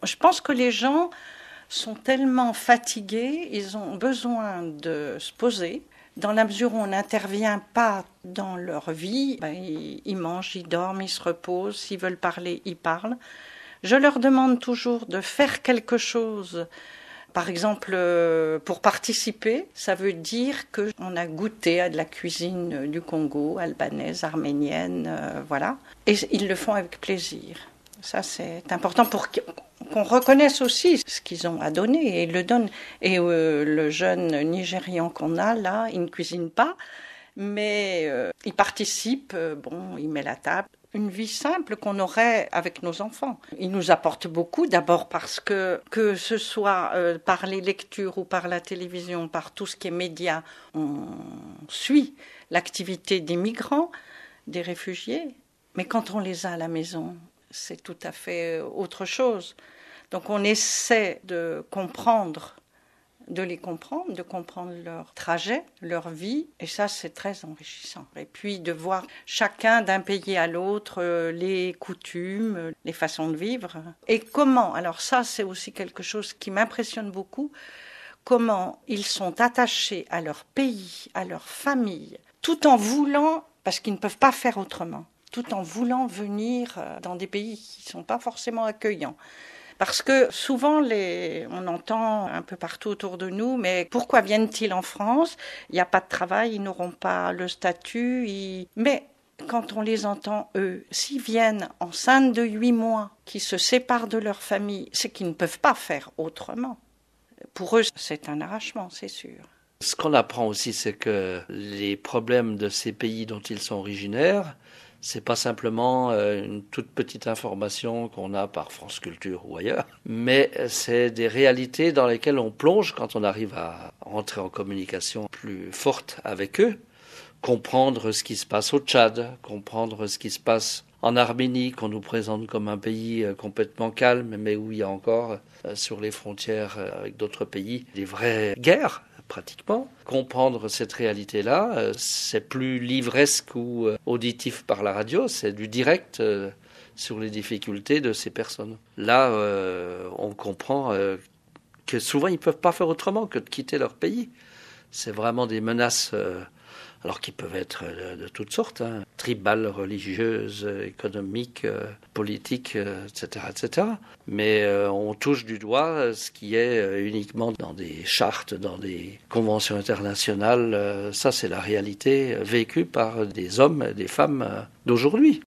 Je pense que les gens sont tellement fatigués, ils ont besoin de se poser. Dans la mesure où on n'intervient pas dans leur vie, ils mangent, ils dorment, ils se reposent. S'ils veulent parler, ils parlent. Je leur demande toujours de faire quelque chose. Par exemple, pour participer, ça veut dire qu'on a goûté à de la cuisine du Congo, albanaise, arménienne, voilà. Et ils le font avec plaisir. Ça, c'est important pour qu'on reconnaisse aussi ce qu'ils ont à donner et ils le donnent. Et le jeune Nigérian qu'on a là, il ne cuisine pas, mais il participe, il met la table. Une vie simple qu'on aurait avec nos enfants. Il nous apporte beaucoup, d'abord parce que ce soit par les lectures ou par la télévision, par tout ce qui est médias, on suit l'activité des migrants, des réfugiés, mais quand on les a à la maison, c'est tout à fait autre chose. Donc on essaie de les comprendre, de comprendre leur trajet, leur vie, et ça c'est très enrichissant. Et puis de voir chacun d'un pays à l'autre, les coutumes, les façons de vivre. Et comment, alors ça c'est aussi quelque chose qui m'impressionne beaucoup, comment ils sont attachés à leur pays, à leur famille, tout en voulant, parce qu'ils ne peuvent pas faire autrement, tout en voulant venir dans des pays qui ne sont pas forcément accueillants. Parce que souvent, on entend un peu partout autour de nous, mais pourquoi viennent-ils en France? Il n'y a pas de travail, ils n'auront pas le statut. Mais quand on les entend, eux, s'ils viennent enceintes de 8 mois, qui se séparent de leur famille, c'est qu'ils ne peuvent pas faire autrement. Pour eux, c'est un arrachement, c'est sûr. Ce qu'on apprend aussi, c'est que les problèmes de ces pays dont ils sont originaires, c'est pas simplement une toute petite information qu'on a par France Culture ou ailleurs, mais c'est des réalités dans lesquelles on plonge quand on arrive à entrer en communication plus forte avec eux, comprendre ce qui se passe au Tchad, comprendre ce qui se passe en Arménie, qu'on nous présente comme un pays complètement calme, mais où il y a encore sur les frontières avec d'autres pays des vraies guerres. Pratiquement. Comprendre cette réalité-là, c'est plus livresque ou auditif par la radio, c'est du direct sur les difficultés de ces personnes. Là, on comprend que souvent ils ne peuvent pas faire autrement que de quitter leur pays. C'est vraiment des menaces, alors qui peuvent être de toutes sortes, tribales, religieuses, économiques, politiques, etc., etc. Mais on touche du doigt ce qui est uniquement dans des chartes, dans des conventions internationales. Ça, c'est la réalité vécue par des hommes et des femmes d'aujourd'hui.